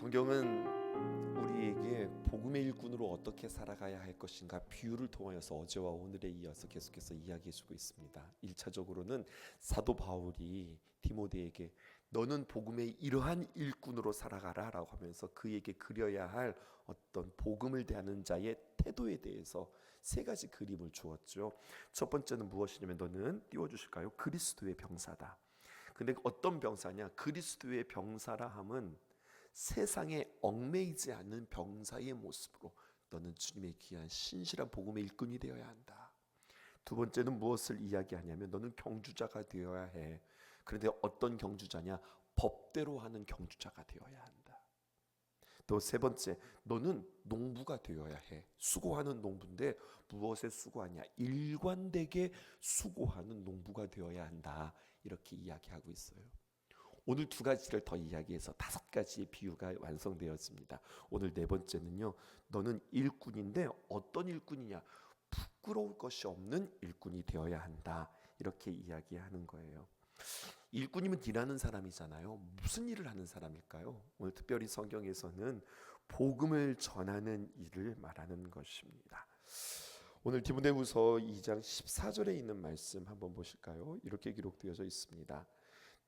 성경은 우리에게 복음의 일꾼으로 어떻게 살아가야 할 것인가 비유를 통하여서 어제와 오늘에 이어서 계속해서 이야기해주고 있습니다. 1차적으로는 사도 바울이 디모데에게 너는 복음의 이러한 일꾼으로 살아가라 라고 하면서 그에게 그려야 할 어떤 복음을 대하는 자의 태도에 대해서 세 가지 그림을 주었죠. 첫 번째는 무엇이냐면, 너는 띄워주실까요? 그리스도의 병사다. 근데 어떤 병사냐? 그리스도의 병사라 함은 세상에 얽매이지 않는 병사의 모습으로 너는 주님의 귀한 신실한 복음의 일꾼이 되어야 한다. 두 번째는 무엇을 이야기하냐면, 너는 경주자가 되어야 해. 그런데 어떤 경주자냐? 법대로 하는 경주자가 되어야 한다. 또 세 번째, 너는 농부가 되어야 해. 수고하는 농부인데 무엇에 수고하냐? 일관되게 수고하는 농부가 되어야 한다. 이렇게 이야기하고 있어요. 오늘 두 가지를 더 이야기해서 다섯 가지의 비유가 완성되었습니다. 오늘 네 번째는요, 너는 일꾼인데 어떤 일꾼이냐? 부끄러울 것이 없는 일꾼이 되어야 한다. 이렇게 이야기하는 거예요. 일꾼이면 일하는 사람이잖아요. 무슨 일을 하는 사람일까요? 오늘 특별히 성경에서는 복음을 전하는 일을 말하는 것입니다. 오늘 디모데후서 2장 14절에 있는 말씀 한번 보실까요? 이렇게 기록되어져 있습니다.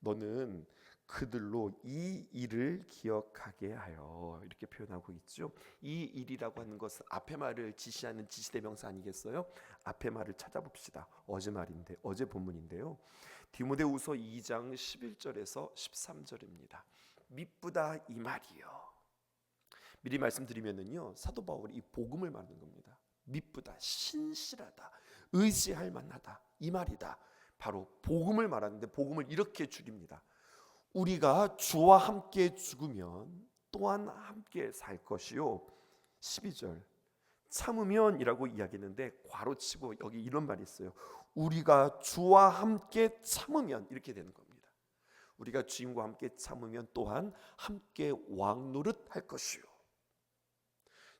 너는 그들로 이 일을 기억하게 하여, 이렇게 표현하고 있죠. 이 일이라고 하는 것은 앞에 말을 지시하는 지시대명사 아니겠어요? 앞에 말을 찾아봅시다. 어제 말인데, 어제 본문인데요. 디모데후서 2장 11절에서 13절입니다. 미쁘다 이 말이요. 미리 말씀드리면은요, 사도 바울이 이 복음을 말하는 겁니다. 미쁘다, 신실하다, 의지할 만하다, 이 말이다. 바로 복음을 말하는데, 복음을 이렇게 줄입니다. 우리가 주와 함께 죽으면 또한 함께 살 것이요. 12절 참으면이라고 이야기했는데 괄호치고 여기 이런 말이 있어요. 우리가 주와 함께 참으면, 이렇게 되는 겁니다. 우리가 주님과 함께 참으면 또한 함께 왕노릇 할 것이요.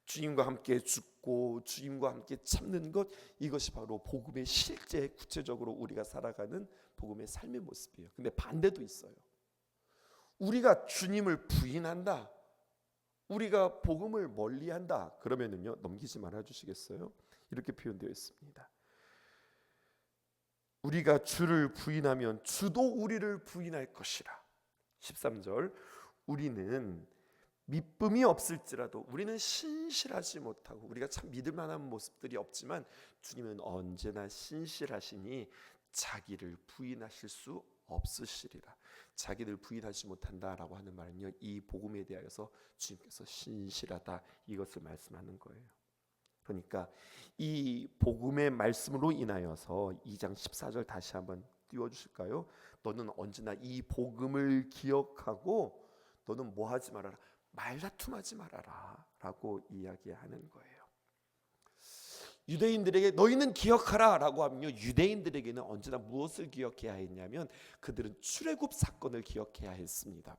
주님과 함께 죽고 주님과 함께 참는 것, 이것이 바로 복음의 실제, 구체적으로 우리가 살아가는 복음의 삶의 모습이에요. 근데 반대도 있어요. 우리가 주님을 부인한다, 우리가 복음을 멀리한다, 그러면은요, 넘기지 말아 주시겠어요? 이렇게 표현되어 있습니다. 우리가 주를 부인하면 주도 우리를 부인할 것이라. 13절 우리는 믿음이 없을지라도, 우리는 신실하지 못하고 우리가 참 믿을 만한 모습들이 없지만 주님은 언제나 신실하시니 자기를 부인하실 수 없으시리라. 자기를 부인하지 못한다라고 하는 말은요, 이 복음에 대하여서 주님께서 신실하다, 이것을 말씀하는 거예요. 그러니까 이 복음의 말씀으로 인하여서 2장 14절 다시 한번 띄워주실까요? 너는 언제나 이 복음을 기억하고 너는 뭐 하지 말아라? 말다툼하지 말아라 라고 이야기하는 거예요. 유대인들에게 너희는 기억하라 라고 하면요, 유대인들에게는 언제나 무엇을 기억해야 했냐면, 그들은 출애굽 사건을 기억해야 했습니다.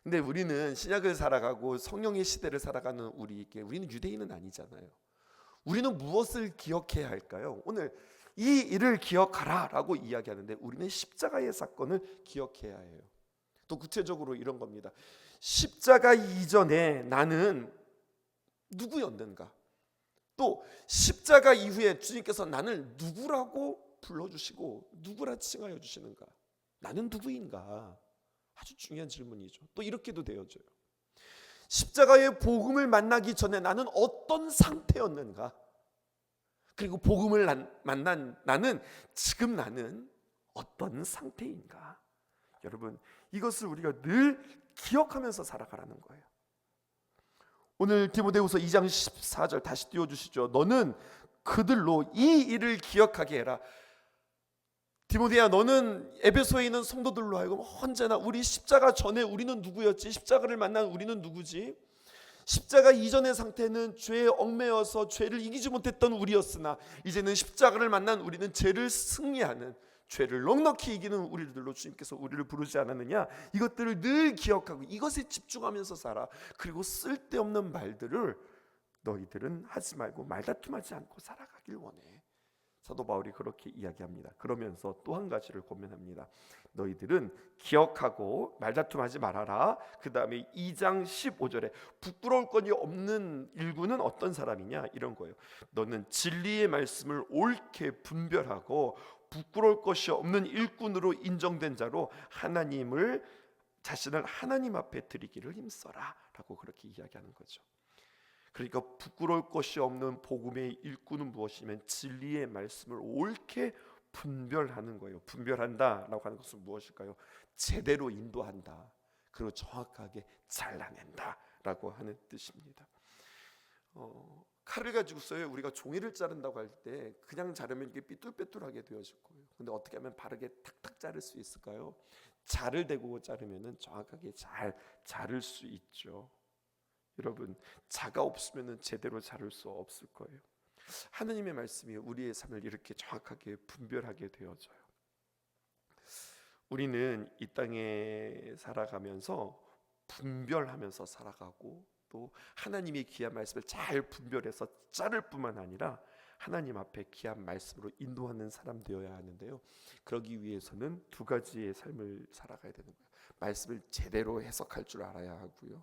근데 우리는 신약을 살아가고 성령의 시대를 살아가는 우리는 유대인은 아니잖아요. 우리는 무엇을 기억해야 할까요? 오늘 이 일을 기억하라 라고 이야기하는데, 우리는 십자가의 사건을 기억해야 해요. 또 구체적으로 이런 겁니다. 십자가 이전에 나는 누구였는가? 또 십자가 이후에 주님께서 나를 누구라고 불러주시고 누구라 칭하여 주시는가? 나는 누구인가? 아주 중요한 질문이죠. 또 이렇게도 되어져요. 십자가의 복음을 만나기 전에 나는 어떤 상태였는가? 그리고 복음을 만난 나는, 지금 나는 어떤 상태인가? 여러분, 이것을 우리가 늘 기억하면서 살아가라는 거예요. 오늘 디모데후서 2장 14절 다시 띄워주시죠. 너는 그들로 이 일을 기억하게 해라. 디모데야, 너는 에베소에 있는 성도들로 하여금 언제나 우리 십자가 전에 우리는 누구였지? 십자가를 만난 우리는 누구지? 십자가 이전의 상태는 죄에 얽매여서 죄를 이기지 못했던 우리였으나, 이제는 십자가를 만난 우리는 죄를 승리하는, 죄를 넉넉히 이기는 우리들로 주님께서 우리를 부르지 않았느냐? 이것들을 늘 기억하고 이것에 집중하면서 살아. 그리고 쓸데없는 말들을 너희들은 하지 말고 말다툼하지 않고 살아가길 원해. 사도 바울이 그렇게 이야기합니다. 그러면서 또 한 가지를 고면합니다. 너희들은 기억하고 말다툼하지 말아라. 그 다음에 2장 15절에 부끄러울 것이 없는 일꾼은 어떤 사람이냐, 이런 거예요. 너는 진리의 말씀을 옳게 분별하고 부끄러울 것이 없는 일꾼으로 인정된 자로 자신을 하나님 앞에 드리기를 힘써라 라고 그렇게 이야기하는 거죠. 그러니까 부끄러울 것이 없는 복음의 일꾼은 무엇이면 진리의 말씀을 옳게 분별하는 거예요. 분별한다라고 하는 것은 무엇일까요? 제대로 인도한다, 그리고 정확하게 잘라낸다라고 하는 뜻입니다. 칼을 가지고서요, 우리가 종이를 자른다고 할 때 그냥 자르면 이게 삐뚤빼뚤하게 되어질 거예요. 근데 어떻게 하면 바르게 탁탁 자를 수 있을까요? 자를 대고 자르면은 정확하게 잘 자를 수 있죠. 여러분, 자가 없으면은 제대로 자를 수 없을 거예요. 하느님의 말씀이 우리의 삶을 이렇게 정확하게 분별하게 되어져요. 우리는 이 땅에 살아가면서 분별하면서 살아가고, 또 하나님의 귀한 말씀을 잘 분별해서 자를 뿐만 아니라 하나님 앞에 귀한 말씀으로 인도하는 사람 되어야 하는데요, 그러기 위해서는 두 가지의 삶을 살아가야 되는 거예요. 말씀을 제대로 해석할 줄 알아야 하고요,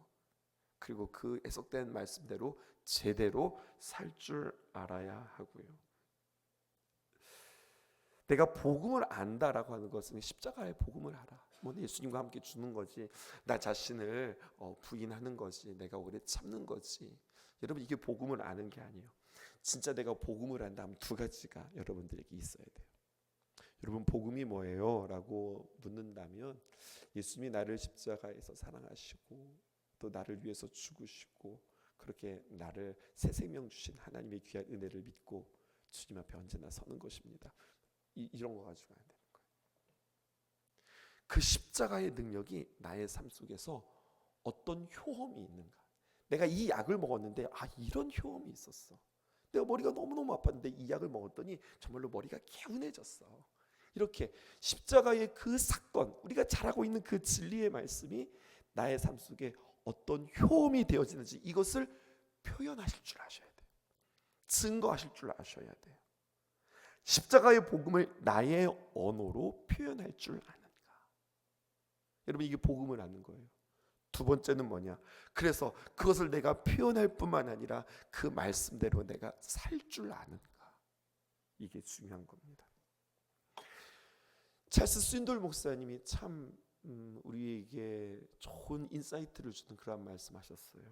그리고 그 해석된 말씀대로 제대로 살 줄 알아야 하고요. 내가 복음을 안다라고 하는 것은 십자가의 복음을 알아. 뭐 예수님과 함께 죽는 거지, 나 자신을 부인하는 거지, 내가 오래 참는 거지. 여러분, 이게 복음을 아는 게 아니에요. 진짜 내가 복음을 안다면 두 가지가 여러분들에게 있어야 돼요. 여러분, 복음이 뭐예요? 라고 묻는다면, 예수님이 나를 십자가에서 사랑하시고 또 나를 위해서 죽으시고 그렇게 나를 새 생명 주신 하나님의 귀한 은혜를 믿고 주님 앞에 언제나 서는 것입니다. 이런 거 가지고 안 되는 거예요. 그 십자가의 능력이 나의 삶 속에서 어떤 효험이 있는가. 내가 이 약을 먹었는데 이런 효험이 있었어. 내가 머리가 너무너무 아팠는데 이 약을 먹었더니 정말로 머리가 개운해졌어. 이렇게 십자가의 그 사건, 우리가 잘 알고 있는 그 진리의 말씀이 나의 삶 속에 어떤 효험이 되어지는지, 이것을 표현하실 줄 아셔야 돼요. 증거하실 줄 아셔야 돼요. 십자가의 복음을 나의 언어로 표현할 줄 아는가. 여러분, 이게 복음을 아는 거예요. 두 번째는 뭐냐? 그래서 그것을 내가 표현할 뿐만 아니라 그 말씀대로 내가 살 줄 아는가. 이게 중요한 겁니다. 찰스 스윈돌 목사님이 참 우리에게 좋은 인사이트를 주는 그런 말씀하셨어요.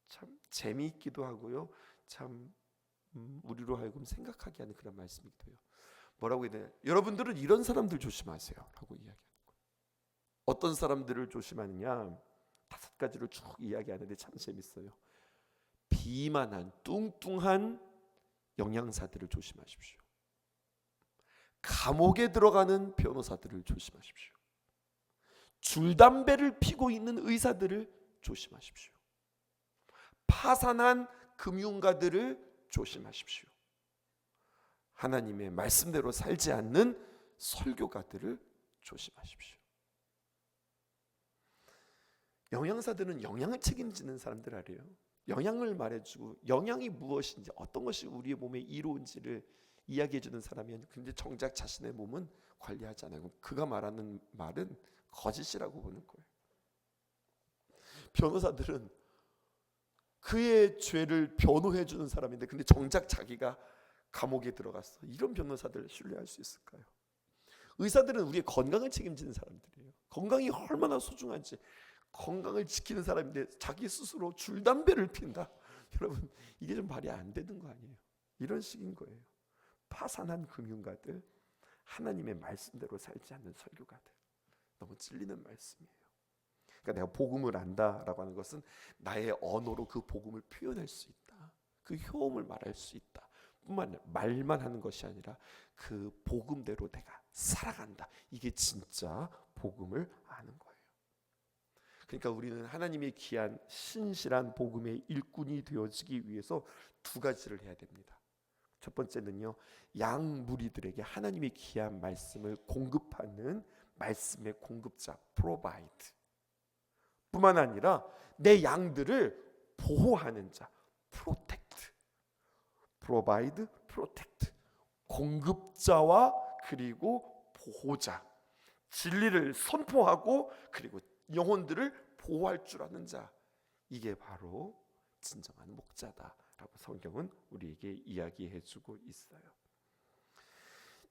참 재미있기도 하고요, 참 우리로 하여금 생각하게 하는 그런 말씀이기도 해요. 뭐라고 해야 되나? 여러분들은 이런 사람들 조심하세요 라고 이야기하는 거예요. 어떤 사람들을 조심하느냐, 5가지로 쭉 이야기하는데 참 재밌어요. 비만한 뚱뚱한 영양사들을 조심하십시오. 감옥에 들어가는 변호사들을 조심하십시오. 줄담배를 피고 있는 의사들을 조심하십시오. 파산한 금융가들을 조심하십시오. 하나님의 말씀대로 살지 않는 설교가들을 조심하십시오. 영양사들은 영양을 책임지는 사람들 아니에요. 영양을 말해주고 영양이 무엇인지, 어떤 것이 우리의 몸에 이로운지를 이야기해주는 사람이, 근데 정작 자신의 몸은 관리하지 않아요. 그가 말하는 말은 거짓이라고 보는 거예요. 변호사들은 그의 죄를 변호해주는 사람인데, 근데 정작 자기가 감옥에 들어갔어. 이런 변호사들을 신뢰할 수 있을까요? 의사들은 우리의 건강을 책임지는 사람들이에요. 건강이 얼마나 소중한지, 건강을 지키는 사람인데 자기 스스로 줄담배를 핀다. 여러분, 이게 좀 말이 안 되는 거 아니에요? 이런 식인 거예요. 파산한 금융가들, 하나님의 말씀대로 살지 않는 설교가들, 너무 찔리는 말씀이에요. 그러니까 내가 복음을 안다라고 하는 것은 나의 언어로 그 복음을 표현할 수 있다, 그 효험을 말할 수 있다 뿐만 아니라 말만 하는 것이 아니라 그 복음대로 내가 살아간다. 이게 진짜 복음을 아는 거예요. 그러니까 우리는 하나님의 귀한 신실한 복음의 일꾼이 되어지기 위해서 두 가지를 해야 됩니다. 첫 번째는요, 양 무리들에게 하나님의 귀한 말씀을 공급하는 말씀의 공급자, provide 뿐만 아니라 내 양들을 보호하는 자, protect. provide, protect. 공급자와 그리고 보호자, 진리를 선포하고 그리고 영혼들을 보호할 줄 아는 자, 이게 바로 진정한 목자다라고 성경은 우리에게 이야기해주고 있어요.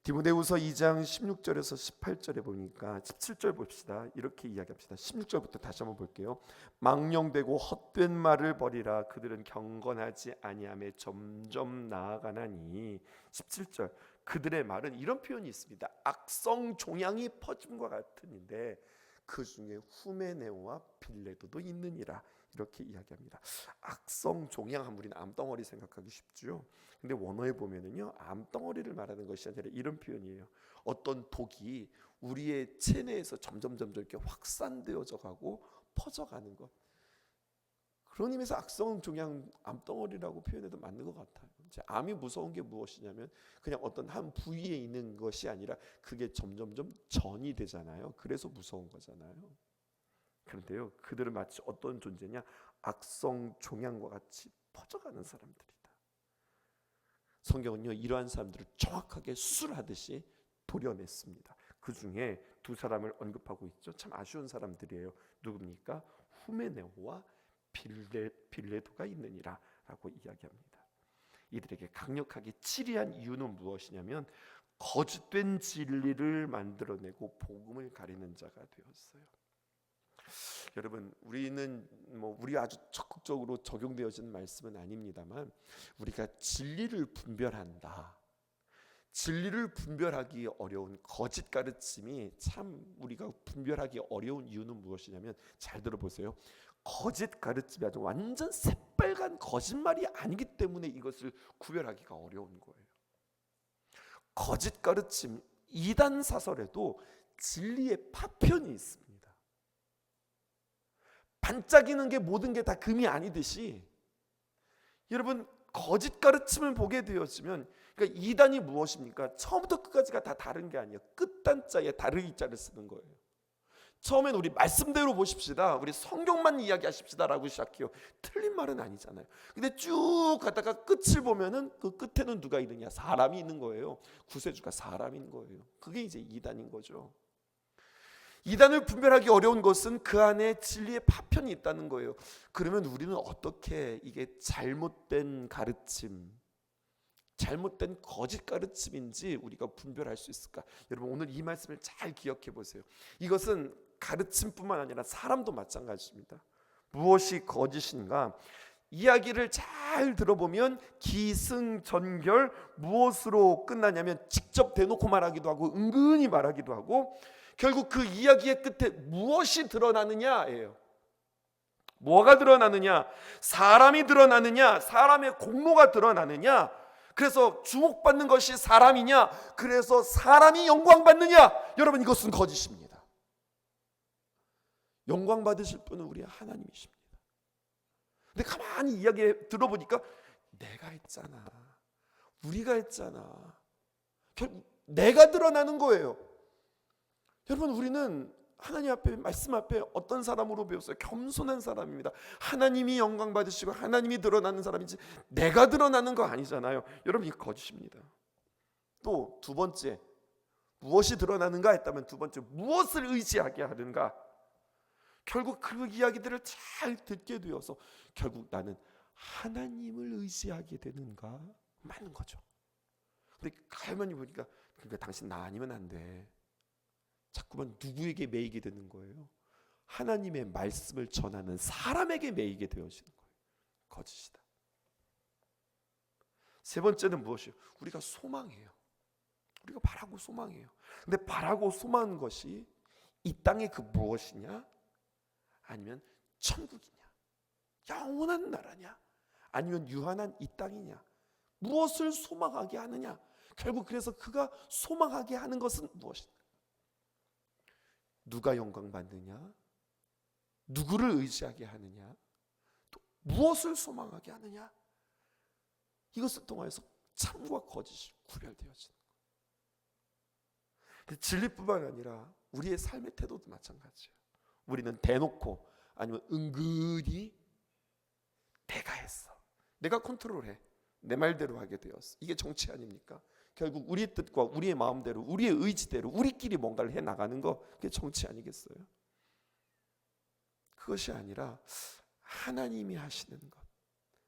디모데후서 2장 16절에서 18절에 보니까 17절 봅시다. 이렇게 이야기합시다. 16절부터 다시 한번 볼게요. 망령되고 헛된 말을 버리라. 그들은 경건하지 아니하며 점점 나아가나니. 17절, 그들의 말은 이런 표현이 있습니다. 악성 종양이 퍼짐과 같으니데 그 중에 후메네오와 빌레도도 있느니라. 이렇게 이야기합니다. 악성 종양하면 우리는 암덩어리 생각하기 쉽죠. 근데 원어에 보면은요, 암덩어리를 말하는 것이 아니라 이런 표현이에요. 어떤 독이 우리의 체내에서 점점 이렇게 확산되어져 가고 퍼져가는 것. 그런 의미에서 악성 종양 암덩어리라고 표현해도 맞는 것 같아요. 이제 암이 무서운 게 무엇이냐면 그냥 어떤 한 부위에 있는 것이 아니라 그게 점점 전이 되잖아요. 그래서 무서운 거잖아요. 그런데요, 그들은 마치 어떤 존재냐? 악성 종양과 같이 퍼져가는 사람들이다. 성경은요, 이러한 사람들을 정확하게 수술하듯이 도려냈습니다. 그 중에 두 사람을 언급하고 있죠. 참 아쉬운 사람들이에요. 누굽니까? 후메네오와 빌레도가 있느니라 라고 이야기합니다. 이들에게 강력하게 치리한 이유는 무엇이냐면 거짓된 진리를 만들어내고 복음을 가리는 자가 되었어요. 여러분, 우리는 우리 아주 적극적으로 적용되어지는 말씀은 아닙니다만 우리가 진리를 분별한다. 진리를 분별하기 어려운 거짓 가르침이 참 우리가 분별하기 어려운 이유는 무엇이냐면 잘 들어보세요. 거짓 가르침이 아주 완전 새빨간 거짓말이 아니기 때문에 이것을 구별하기가 어려운 거예요. 거짓 가르침, 이단 사설에도 진리의 파편이 있습니다. 반짝이는 게 모든 게 다 금이 아니듯이 여러분, 거짓 가르침을 보게 되어지면, 그러니까 이단이 무엇입니까? 처음부터 끝까지가 다 다른 게 아니에요. 끝단자에 다르기자를 쓰는 거예요. 처음엔 우리 말씀대로 보십시다, 우리 성경만 이야기하십시다 라고 시작해요. 틀린 말은 아니잖아요. 근데 쭉 가다가 끝을 보면은 그 끝에는 누가 있느냐? 사람이 있는 거예요. 구세주가 사람인 거예요. 그게 이제 이단인 거죠. 이단을 분별하기 어려운 것은 그 안에 진리의 파편이 있다는 거예요. 그러면 우리는 어떻게 이게 잘못된 가르침, 잘못된 거짓 가르침인지 우리가 분별할 수 있을까? 여러분, 오늘 이 말씀을 잘 기억해 보세요. 이것은 가르침뿐만 아니라 사람도 마찬가지입니다. 무엇이 거짓인가? 이야기를 잘 들어보면 기승전결, 무엇으로 끝나냐면 직접 대놓고 말하기도 하고 은근히 말하기도 하고, 결국 그 이야기의 끝에 무엇이 드러나느냐예요. 뭐가 드러나느냐? 사람이 드러나느냐? 사람의 공로가 드러나느냐? 그래서 주목받는 것이 사람이냐? 그래서 사람이 영광받느냐? 여러분, 이것은 거짓입니다. 영광 받으실 분은 우리 하나님이십니다. 근데 가만히 이야기 들어보니까 내가 했잖아, 우리가 했잖아, 결국 내가 드러나는 거예요. 여러분, 우리는 하나님 앞에, 말씀 앞에 어떤 사람으로 배웠어요? 겸손한 사람입니다. 하나님이 영광 받으시고 하나님이 드러나는 사람이지 내가 드러나는 거 아니잖아요. 여러분, 이거 거짓입니다. 또 두 번째, 무엇이 드러나는가 했다면 두 번째, 무엇을 의지하게 하는가? 결국 그 이야기들을 잘 듣게 되어서 결국 나는 하나님을 의지하게 되는가? 맞는 거죠. 근데 가만히 보니까, 그러니까 당신 나 아니면 안 돼. 자꾸만 누구에게 매이게 되는 거예요? 하나님의 말씀을 전하는 사람에게 매이게 되어지는 거예요. 거짓이다. 세 번째는 무엇이에요? 우리가 소망해요. 우리가 바라고 소망해요. 근데 바라고 소망하는 것이 이 땅의 그 무엇이냐? 아니면 천국이냐? 영원한 나라냐? 아니면 유한한 이 땅이냐? 무엇을 소망하게 하느냐? 결국 그래서 그가 소망하게 하는 것은 무엇이냐? 누가 영광 받느냐? 누구를 의지하게 하느냐? 또 무엇을 소망하게 하느냐? 이것을 통해서 참과 거짓이 구별되어지는 거예요. 진리뿐만 아니라 우리의 삶의 태도도 마찬가지예요. 우리는 대놓고 아니면 은근히 내가 했어, 내가 컨트롤해, 내 말대로 하게 되었어. 이게 정치 아닙니까? 결국 우리의 뜻과 우리의 마음대로 우리의 의지대로 우리끼리 뭔가를 해나가는 거, 그게 정치 아니겠어요? 그것이 아니라 하나님이 하시는 것,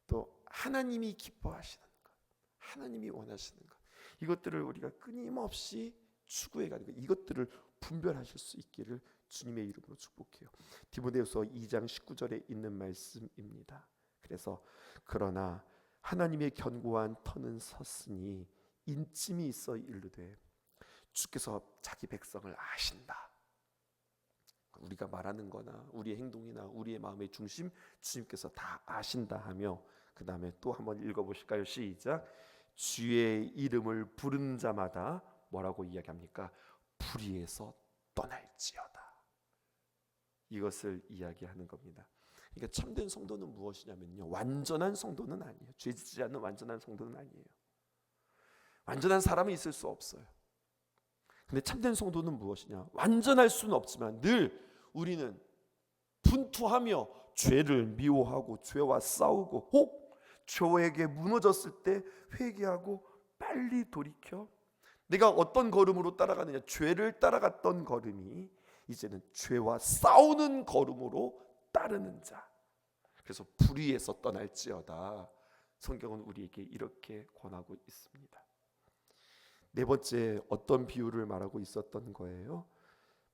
또 하나님이 기뻐하시는 것, 하나님이 원하시는 것, 이것들을 우리가 끊임없이 추구해가는 것, 이것들을 분별하실 수 있기를 주님의 이름으로 축복해요. 디모데후서 2장 19절에 있는 말씀입니다. 그래서 그러나 하나님의 견고한 터는 섰으니 인침이 있어 이르되 주께서 자기 백성을 아신다. 우리가 말하는 거나 우리의 행동이나 우리의 마음의 중심 주님께서 다 아신다 하며, 그 다음에 또 한번 읽어보실까요? 시작. 주의 이름을 부르는 자마다 뭐라고 이야기합니까? 불의에서 떠날지어다. 이것을 이야기하는 겁니다. 그러니까 참된 성도는 무엇이냐면요, 완전한 성도는 아니에요. 죄짓지 않는 완전한 성도는 아니에요. 완전한 사람이 있을 수 없어요. 근데 참된 성도는 무엇이냐? 완전할 수는 없지만 늘 우리는 분투하며 죄를 미워하고 죄와 싸우고, 혹 죄에게 무너졌을 때 회개하고 빨리 돌이켜 내가 어떤 걸음으로 따라가느냐? 죄를 따라갔던 걸음이 이제는 죄와 싸우는 걸음으로 따르는 자. 그래서 불의에서 떠날지어다. 성경은 우리에게 이렇게 권하고 있습니다. 네 번째, 어떤 비유를 말하고 있었던 거예요?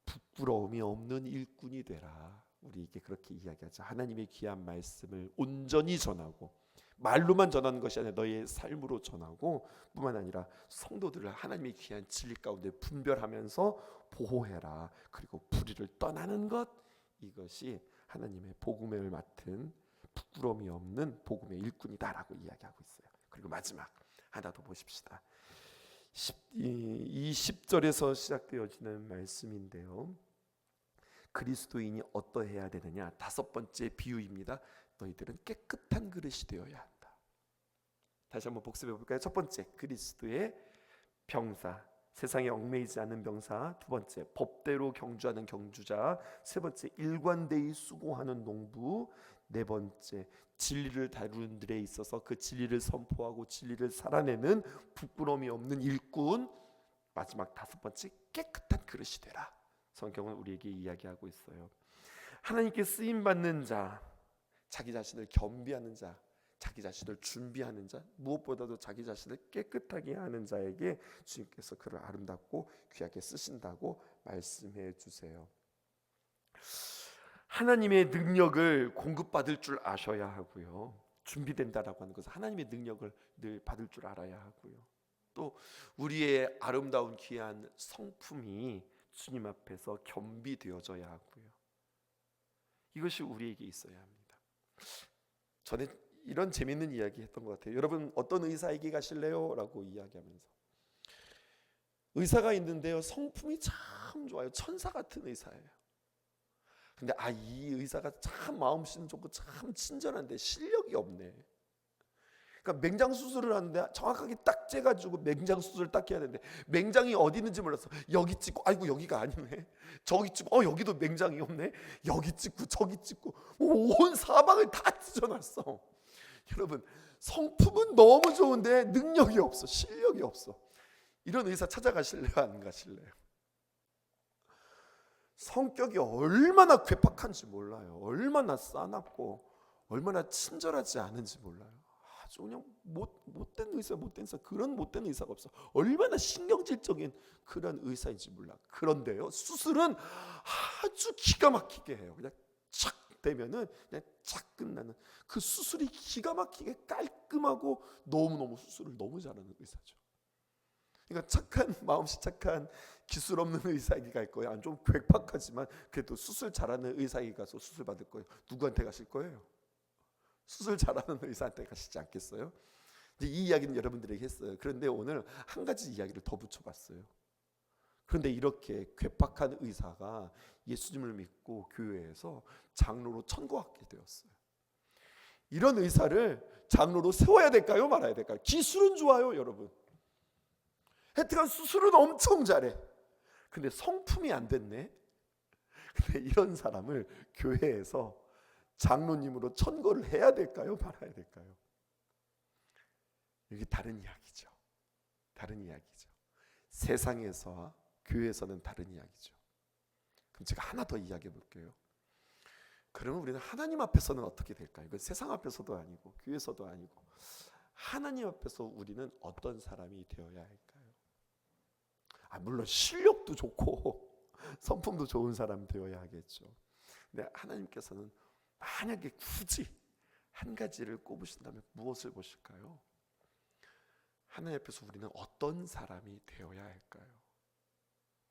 부끄러움이 없는 일꾼이 되라. 우리에게 그렇게 이야기하자. 하나님의 귀한 말씀을 온전히 전하고, 말로만 전하는 것이 아니라 너의 삶으로 전하고, 뿐만 아니라 성도들을 하나님의 귀한 진리 가운데 분별하면서 보호해라. 그리고 불의를 떠나는 것, 이것이 하나님의 복음을 맡은 부끄러움이 없는 복음의 일꾼이다라고 이야기하고 있어요. 그리고 마지막 하나 더 보십시다. 이 10절에서 시작되어지는 말씀인데요, 그리스도인이 어떠해야 되느냐? 다섯 번째 비유입니다. 너희들은 깨끗한 그릇이 되어야 한다. 다시 한번 복습해 볼까요? 첫 번째, 그리스도의 병사, 세상에 얽매이지 않는 병사. 두 번째, 법대로 경주하는 경주자. 세 번째, 일관되이 수고하는 농부. 네 번째, 진리를 다루는 일에 있어서 그 진리를 선포하고 진리를 살아내는 부끄러움이 없는 일꾼. 마지막 다섯 번째, 깨끗한 그릇이 되라. 성경은 우리에게 이야기하고 있어요. 하나님께 쓰임 받는 자, 자기 자신을 겸비하는 자, 자기 자신을 준비하는 자, 무엇보다도 자기 자신을 깨끗하게 하는 자에게 주님께서 그를 아름답고 귀하게 쓰신다고 말씀해 주세요. 하나님의 능력을 공급받을 줄 아셔야 하고요. 준비된다라고 하는 것은 하나님의 능력을 늘 받을 줄 알아야 하고요. 또 우리의 아름다운 귀한 성품이 주님 앞에서 겸비되어져야 하고요. 이것이 우리에게 있어야 합니다. 전에 이런 재밌는 이야기 했던 것 같아요. 여러분, 어떤 의사에게 가실래요? 라고 이야기하면서, 의사가 있는데요, 성품이 참 좋아요. 천사 같은 의사예요. 근데 이 의사가 참 마음씨는 좋고 참 친절한데 실력이 없네. 그러니까 맹장 수술을 하는데 정확하게 딱 재가지고 맹장 수술을 딱 해야 되는데, 맹장이 어디 있는지 몰랐어. 여기 찍고, 아이고 여기가 아니네. 저기 찍고, 여기도 맹장이 없네. 여기 찍고 저기 찍고, 온 사방을 다 찢어놨어. 여러분, 성품은 너무 좋은데 능력이 없어, 실력이 없어. 이런 의사 찾아가실래요, 안 가실래요? 성격이 얼마나 괴팍한지 몰라요. 얼마나 싸납고 얼마나 친절하지 않은지 몰라요. 아주 그냥 못된 의사, 그런 못된 의사가 없어. 얼마나 신경질적인 그런 의사인지 몰라. 그런데요, 수술은 아주 기가 막히게 해요. 그냥 착 되면은 그냥 착 끝나는, 그 수술이 기가 막히게 깔끔하고 너무너무 수술을 너무 잘하는 의사죠. 그러니까 착한, 마음씨 착한, 기술 없는 의사에게 갈 거예요? 좀 괴팍하지만 그래도 수술 잘하는 의사에게 가서 수술 받을 거예요? 누구한테 가실 거예요? 수술 잘하는 의사한테 가시지 않겠어요? 이제 이 이야기는 여러분들에게 했어요. 그런데 오늘 한 가지 이야기를 더 붙여봤어요. 그런데 이렇게 괴팍한 의사가 예수님을 믿고 교회에서 장로로 천거하게 되었어요. 이런 의사를 장로로 세워야 될까요, 말아야 될까요? 기술은 좋아요, 여러분. 하여튼 수술은 엄청 잘해. 근데 성품이 안 됐네. 근데 이런 사람을 교회에서 장로님으로 천거를 해야 될까요, 말아야 될까요? 이게 다른 이야기죠. 다른 이야기죠. 세상에서와 교회에서는 다른 이야기죠. 그럼 제가 하나 더 이야기해 볼게요. 그러면 우리는 하나님 앞에서는 어떻게 될까요? 이건 세상 앞에서도 아니고 교회에서도 아니고 하나님 앞에서 우리는 어떤 사람이 되어야 할까요? 물론 실력도 좋고 성품도 좋은 사람 되어야 하겠죠. 근데 하나님께서는 만약에 굳이 한 가지를 꼽으신다면 무엇을 보실까요? 하나님 앞에서 우리는 어떤 사람이 되어야 할까요?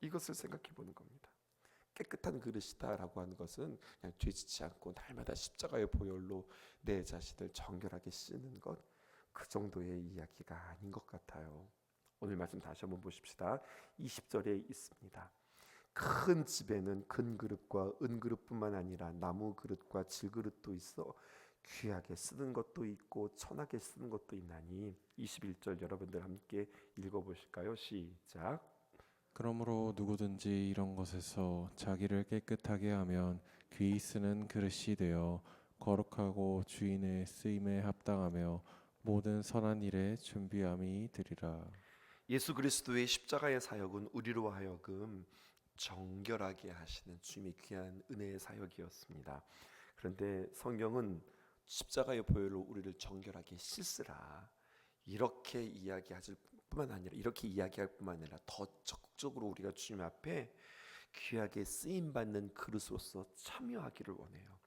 이것을 생각해 보는 겁니다. 깨끗한 그릇이다라고 하는 것은 그냥 죄짓지 않고 날마다 십자가의 보혈로 내 자신을 정결하게 씻는 것, 그 정도의 이야기가 아닌 것 같아요. 오늘 말씀 다시 한번 보십시다. 20절에 있습니다. 큰 집에는 큰 그릇과 은 그릇뿐만 아니라 나무 그릇과 질 그릇도 있어 귀하게 쓰는 것도 있고 천하게 쓰는 것도 있나니. 21절 여러분들 함께 읽어보실까요? 시작. 그러므로 누구든지 이런 것에서 자기를 깨끗하게 하면 귀히 쓰는 그릇이 되어 거룩하고 주인의 쓰임에 합당하며 모든 선한 일에 준비함이 되리라. 예수 그리스도의 십자가의 사역은 우리로 하여금 정결하게 하시는 주님의 귀한 은혜의 사역이었습니다. 그런데 성경은 십자가의 보혈로 우리를 정결하게 씻으라 이렇게 이야기할 뿐만 아니라 더 적극적으로 우리가 주님 앞에 귀하게 쓰임 받는 그릇으로서 참여하기를 원해요.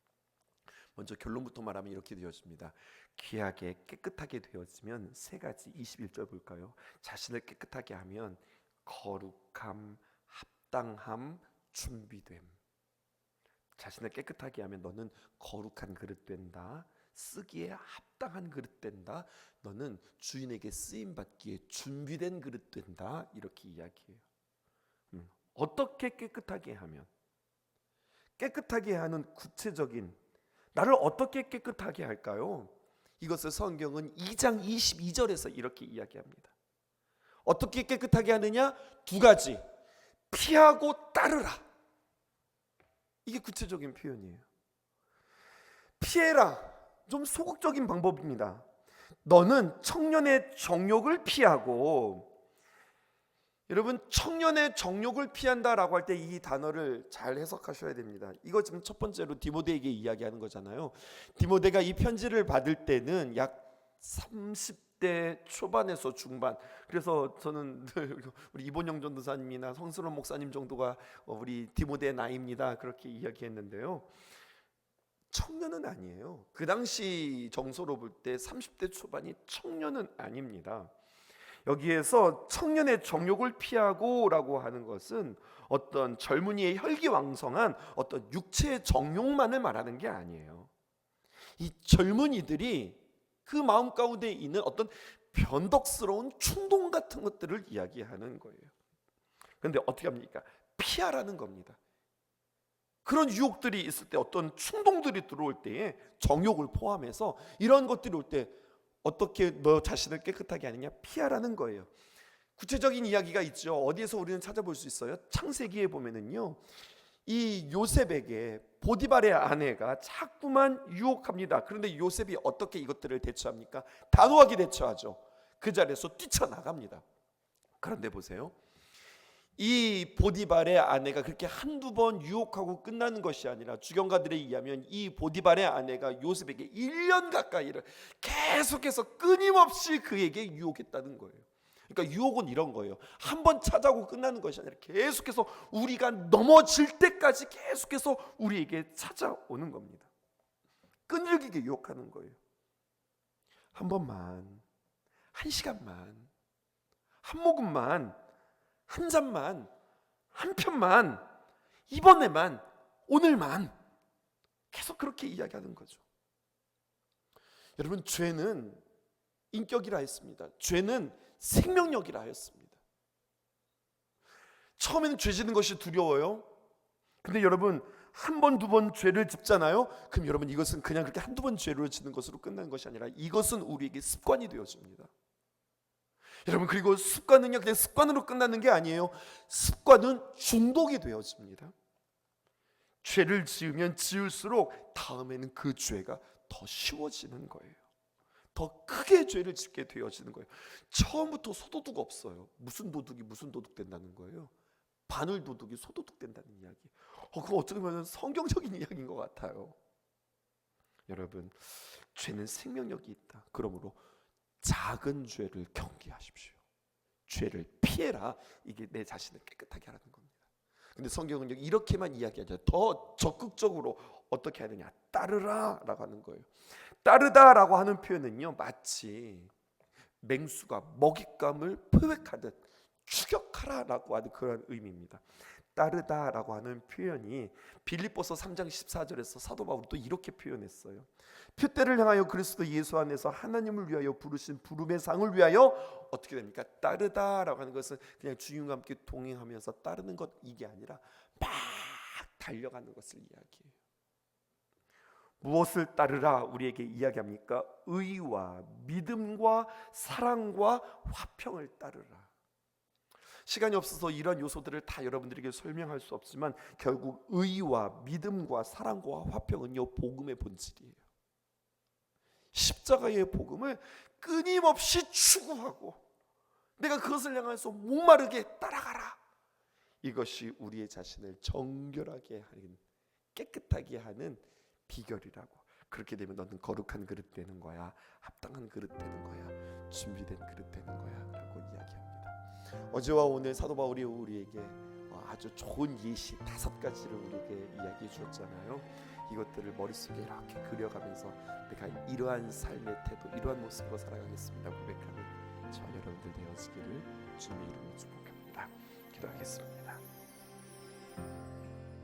먼저 결론부터 말하면 이렇게 되어집니다. 귀하게 깨끗하게 되어지면 세 가지. 21절 볼까요? 자신을 깨끗하게 하면 거룩함, 합당함, 준비됨. 자신을 깨끗하게 하면 너는 거룩한 그릇 된다. 쓰기에 합당한 그릇 된다. 너는 주인에게 쓰임 받기에 준비된 그릇 된다. 이렇게 이야기해요. 어떻게 깨끗하게 하면? 깨끗하게 하는 구체적인 나를 어떻게 깨끗하게 할까요? 이것을 성경은 2장 22절에서 이렇게 이야기합니다. 어떻게 깨끗하게 하느냐? 두 가지. 피하고 따르라. 이게 구체적인 표현이에요. 피해라. 좀 소극적인 방법입니다. 너는 청년의 정욕을 피하고, 여러분 청년의 정욕을 피한다라고 할 때 이 단어를 잘 해석하셔야 됩니다. 이거 지금 첫 번째로 디모데에게 이야기하는 거잖아요. 디모데가 이 편지를 받을 때는 약 30대 초반에서 중반. 그래서 저는 늘 우리 이본영 전도사님이나 성스러운 목사님 정도가 우리 디모데의 나이입니다 그렇게 이야기했는데요. 청년은 아니에요. 그 당시 정서로 볼 때 30대 초반이 청년은 아닙니다. 여기에서 청년의 정욕을 피하고라고 하는 것은 어떤 젊은이의 혈기왕성한 어떤 육체의 정욕만을 말하는 게 아니에요. 이 젊은이들이 그 마음 가운데 있는 어떤 변덕스러운 충동 같은 것들을 이야기하는 거예요. 그런데 어떻게 합니까? 피하라는 겁니다. 그런 유혹들이 있을 때, 어떤 충동들이 들어올 때에 정욕을 포함해서 이런 것들이 올 때 어떻게 너 자신을 깨끗하게 하느냐? 피하라는 거예요. 구체적인 이야기가 있죠. 어디에서 우리는 찾아볼 수 있어요? 창세기에 보면은요, 이 요셉에게 보디발의 아내가 자꾸만 유혹합니다. 그런데 요셉이 어떻게 이것들을 대처합니까? 단호하게 대처하죠. 그 자리에서 뛰쳐나갑니다. 그런데 보세요, 이 보디발의 아내가 그렇게 한두 번 유혹하고 끝나는 것이 아니라 주경가들에 의하면 이 보디발의 아내가 요셉에게 1년 가까이를 계속해서 끊임없이 그에게 유혹했다는 거예요. 그러니까 유혹은 이런 거예요. 한 번 찾아오고 끝나는 것이 아니라 계속해서 우리가 넘어질 때까지 계속해서 우리에게 찾아오는 겁니다. 끈질기게 유혹하는 거예요. 한 번만, 한 시간만, 한 모금만, 한 잔만, 한 편만, 이번에만, 오늘만, 계속 그렇게 이야기하는 거죠. 여러분, 죄는 인격이라 했습니다. 죄는 생명력이라 하였습니다. 처음에는 죄 짓는 것이 두려워요. 근데 여러분, 한 번, 두 번 죄를 짓잖아요. 그럼 여러분, 이것은 그냥 그렇게 한두 번 죄를 짓는 것으로 끝나는 것이 아니라 이것은 우리에게 습관이 되어집니다. 여러분, 그리고 습관은요, 그냥 습관으로 끝나는 게 아니에요. 습관은 중독이 되어집니다. 죄를 지으면 지을수록 다음에는 그 죄가 더 쉬워지는 거예요. 더 크게 죄를 짓게 되어지는 거예요. 처음부터 소도둑 없어요. 무슨 도둑이 무슨 도둑 된다는 거예요? 바늘 도둑이 소도둑 된다는 이야기. 그거 어떻게 보면 성경적인 이야기인 것 같아요. 여러분, 죄는 생명력이 있다. 그러므로 작은 죄를 경계하십시오. 죄를 피해라. 이게 내 자신을 깨끗하게 하라는 겁니다. 근데 성경은 이렇게만 이야기하죠. 더 적극적으로 어떻게 하느냐, 따르라 라고 하는 거예요. 따르다라고 하는 표현은요, 마치 맹수가 먹잇감을 포획하듯 추격하라라고 하는 그런 의미입니다. 따르다라고 하는 표현이 빌립보서 3장 14절에서 사도 바울이 또 이렇게 표현했어요. 표대를 향하여 그리스도 예수 안에서 하나님을 위하여 부르신 부름의 상을 위하여 어떻게 됩니까? 따르다라고 하는 것은 그냥 주님과 함께 동행하면서 따르는 것, 이게 아니라 막 달려가는 것을 이야기해요. 무엇을 따르라 우리에게 이야기합니까? 의와 믿음과 사랑과 화평을 따르라. 시간이 없어서 이런 요소들을 다 여러분들에게 설명할 수 없지만 결국 의와 믿음과 사랑과 화평은요, 복음의 본질이에요. 십자가의 복음을 끊임없이 추구하고 내가 그것을 향해서 목마르게 따라가라. 이것이 우리의 자신을 정결하게 하는, 깨끗하게 하는 비결이라고. 그렇게 되면 너는 거룩한 그릇 되는 거야, 합당한 그릇 되는 거야, 준비된 그릇 되는 거야 라고 이야기합니다. 어제와 오늘 사도 바울이 우리에게 아주 좋은 예시 5가지를 우리에게 이야기해 주었잖아요. 이것들을 머릿속에 이렇게 그려가면서 내가 이러한 삶의 태도, 이러한 모습으로 살아가겠습니다 고백하는 저 여러분들 되어지기를 주님의 이름으로 축복합니다. 기도하겠습니다.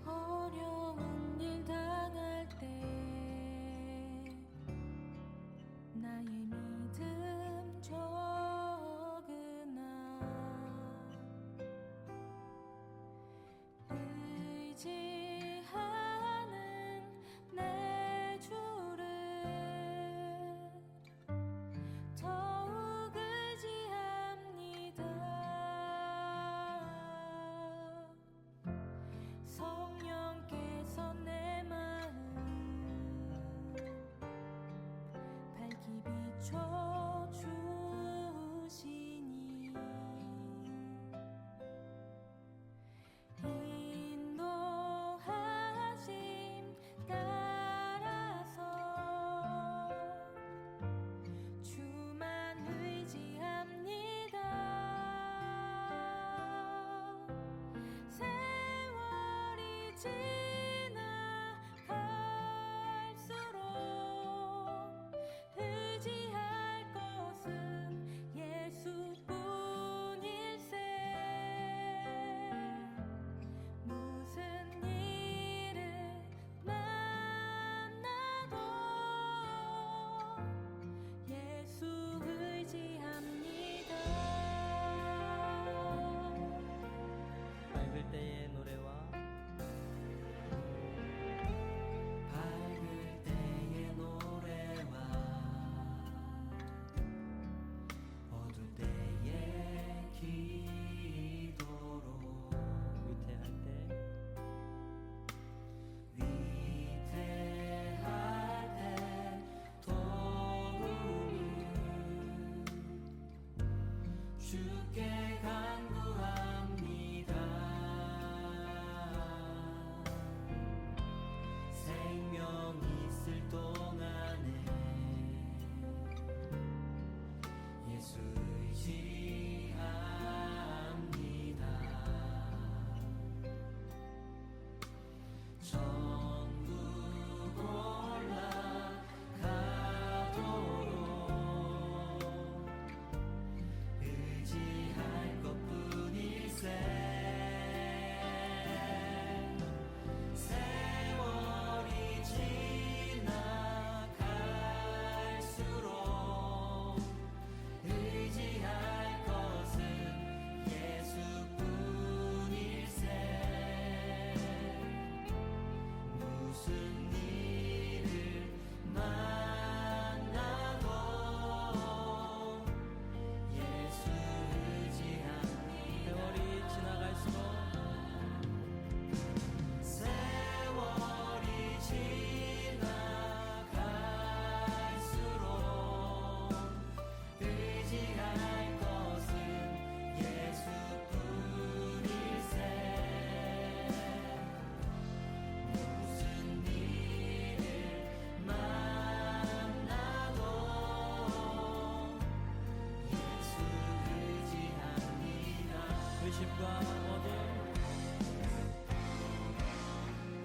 어려운 일 당할 때 나의 믿음 적으나 의지하는 내 주를 더욱 의지합니다. 성령께서 내 마음 밝히 비춰주시니 인도하심 따라서 주만 의지합니다. 세월이 지나갈수록 의지할 것은 예수뿐일세. 무슨 일을 만나도 예수 의지합니다. 밝을 때의 노래와 밝을 때의 노래와 어두울 때의 기도로 위태할 때 도움을 주께 간구합니다. 생명 있을 동안에 예수 의지합니다. 천국 올라가도록 의지할 것뿐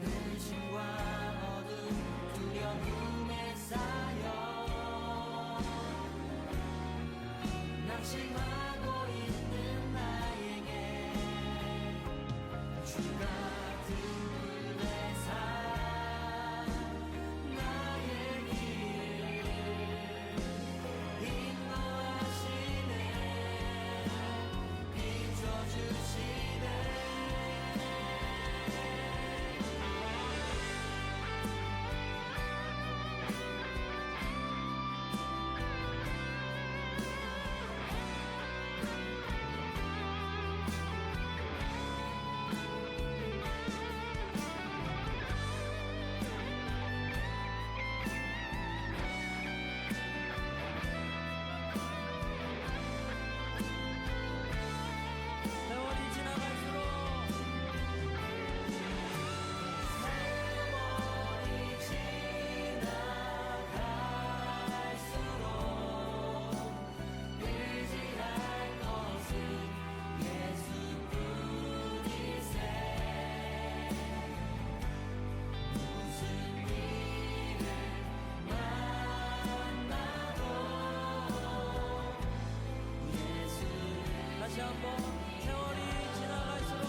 근심과 어둠 두려움에 쌓여 낙심하고 있는 나에게 주 같은 불배사 나의 길을 인도하시네 비춰주시네 세월이 지나갈수록 의지할 것은 예수뿐이세 무슨 일을 만나도 예수를 다시 한번 세월이 지나갈수록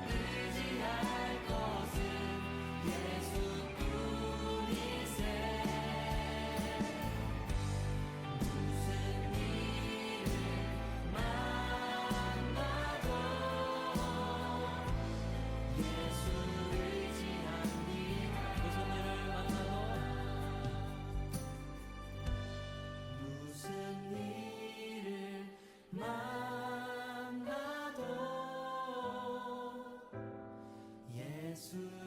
의지할 것은 예수뿐이세 무슨 일을 만나도 예수를 의지합니다 무슨 일을 만나도 무슨 일을 만나도 예수